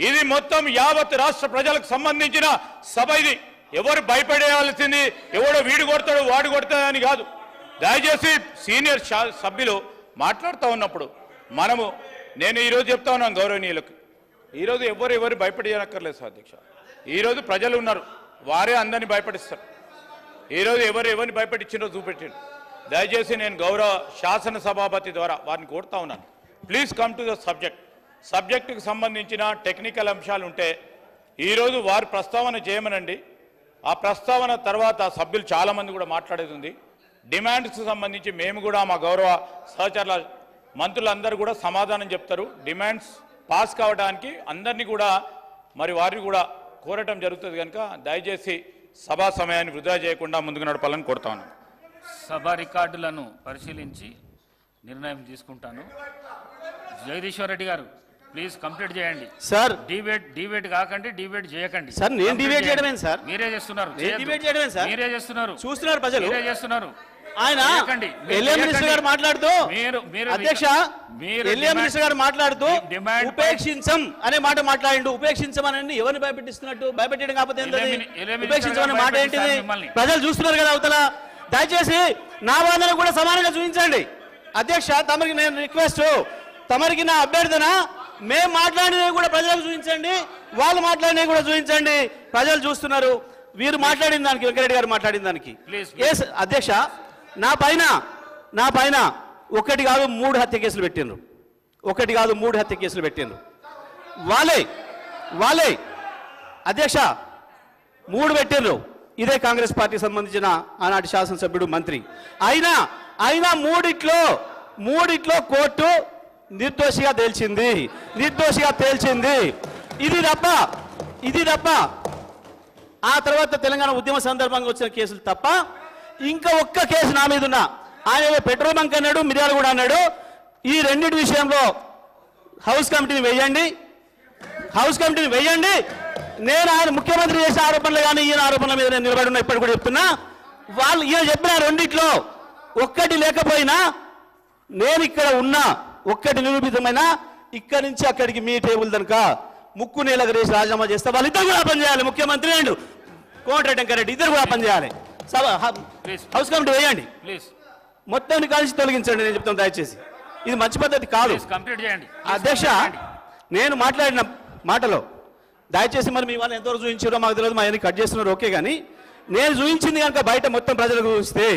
ఇది మొత్తం యావత్ రాష్ట్ర ప్రజలకు సంబంధించిన సభ. ఇది ఎవరు భయపడేయాల్సింది ఎవడో వీడు కొడతాడు వాడు కొడతాడని కాదు. దయచేసి సీనియర్ సభ్యులు మాట్లాడుతూ ఉన్నప్పుడు నేను ఈరోజు చెప్తా ఉన్నాను గౌరవనీయులకు, ఈరోజు ఎవరు భయపడేయనక్కర్లేదు సార్ అధ్యక్ష. ఈరోజు ప్రజలు ఉన్నారు, వారే అందరినీ భయపడిస్తారు. ఈరోజు ఎవరిని భయపడించారో చూపెట్టారు. దయచేసి నేను గౌరవ శాసన సభాపతి ద్వారా వారిని కోరుతా ఉన్నాను, ప్లీజ్ కమ్ టు ద సబ్జెక్టుకు సంబంధించిన టెక్నికల్ అంశాలు ఉంటే ఈరోజు వారి ప్రస్తావన చేయమనండి. ఆ ప్రస్తావన తర్వాత సభ్యులు చాలామంది కూడా మాట్లాడేది ఉంది. డిమాండ్స్కి సంబంధించి మేము కూడా మా గౌరవ సహచరుల మంత్రులందరూ కూడా సమాధానం చెప్తారు. డిమాండ్స్ పాస్ కావడానికి అందరినీ కూడా వారిని కూడా కోరటం జరుగుతుంది. కనుక దయచేసి సభా సమయాన్ని వృధా చేయకుండా ముందుకు నడపాలని కోరుతా ఉన్నాను. సభ రికార్డులను పరిశీలించి నిర్ణయం తీసుకుంటాను. జగదీశ్వర్ రెడ్డి గారు ప్లీజ్ కంప్లీట్ చేయండి సార్. డిబేట్ కాకండి, డిబేట్ చేయకండి సార్. నేను డిబేట్ చేయడమే సార్, మీరే చేస్తున్నారు. డిబేట్ చేయడమే సార్, మీరే చేస్తున్నారు. చూస్తున్నారు ప్రజలు, మీరే చేస్తున్నారు. ఆయన ఎల్ఏ మినిస్టర్ గారు మాట్లాడుతూ అధ్యక్ష ఎల్ఏ మినిస్టర్ గారు మాట్లాడుతూ ఉపేక్షించం అనే మాట మాట్లాడిండు. ఉపేక్షించమని ఎవరిని భయపెట్టిస్తున్నట్టు? భయపెట్టడం కాకపోతే ఉపేక్షించమనే మాట ఏంటిది? ప్రజలు చూస్తున్నారు కదా అవతల. దయచేసి నా వాదన కూడా సమానంగా చూపించండి అధ్యక్ష. తమరికి నేను రిక్వెస్ట్, తమరికి నా అభ్యర్థన, మేము మాట్లాడినవి కూడా ప్రజలకు చూపించండి, వాళ్ళు మాట్లాడినవి కూడా చూపించండి. ప్రజలు చూస్తున్నారు. వీరు మాట్లాడిన దానికి, వెంకరెడ్డి గారు మాట్లాడిన దానికి అధ్యక్ష నా పైన ఒకటి కాదు 3 హత్య కేసులు పెట్టిండ్రు. ఒకటి కాదు 3 హత్య కేసులు పెట్టిండ్రు. వాళ్ళే అధ్యక్ష 3 పెట్టిండ్రు. ఇదే కాంగ్రెస్ పార్టీకి సంబంధించిన ఆనాటి శాసనసభ్యుడు మంత్రి. అయినా మూడిట్లో కోర్టు నిర్దోషిగా తేల్చింది. ఇది తప్ప ఆ తర్వాత తెలంగాణ ఉద్యమ సందర్భంగా వచ్చిన కేసులు తప్ప ఇంకా ఒక్క కేసు నా మీద ఉన్నా. ఆయన పెట్రోల్ బంక్ అన్నాడు, మిర్యాలగూడ అన్నాడు. ఈ రెండింటి విషయంలో హౌస్ కమిటీని వేయండి. నేను ఆయన ముఖ్యమంత్రి చేసిన ఆరోపణలు కానీ ఈయన ఆరోపణల మీద నేను నిలబడి ఉన్నా. ఇప్పటి కూడా చెప్తున్నా, వాళ్ళు ఈయన చెప్పిన రెండిట్లో ఒక్కటి లేకపోయినా నేను ఇక్కడ ఉన్నా, ఒక్కటి నిరూపితమైనా ఇక్కడి నుంచి అక్కడికి మీ టేబుల్ కనుక ముక్కు నేలకు రేసి రాజీనామా చేస్తే వాళ్ళిద్దరు కూడా పనిచేయాలి. ముఖ్యమంత్రి అండ్ కోమటిరెడ్డి వెంకరెడ్డి ఇద్దరు కూడా పనిచేయాలి. హౌస్ కమిటీ వేయండి, మొత్తాన్ని కలిసి తొలగించండి. నేను చెప్తాను దయచేసి, ఇది మంచి పద్ధతి కాదు. అధ్యక్ష నేను మాట్లాడిన మాటలో దయచేసి మీ వాళ్ళు ఎంతవరకు చూపించారో మాకు తెలియదు, మా అన్ని కట్ చేస్తున్నారు ఓకే. కానీ నేను చూపించింది కనుక బయట మొత్తం ప్రజలకు చూపిస్తే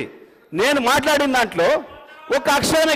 నేను మాట్లాడిన దాంట్లో ఒక అక్షరమే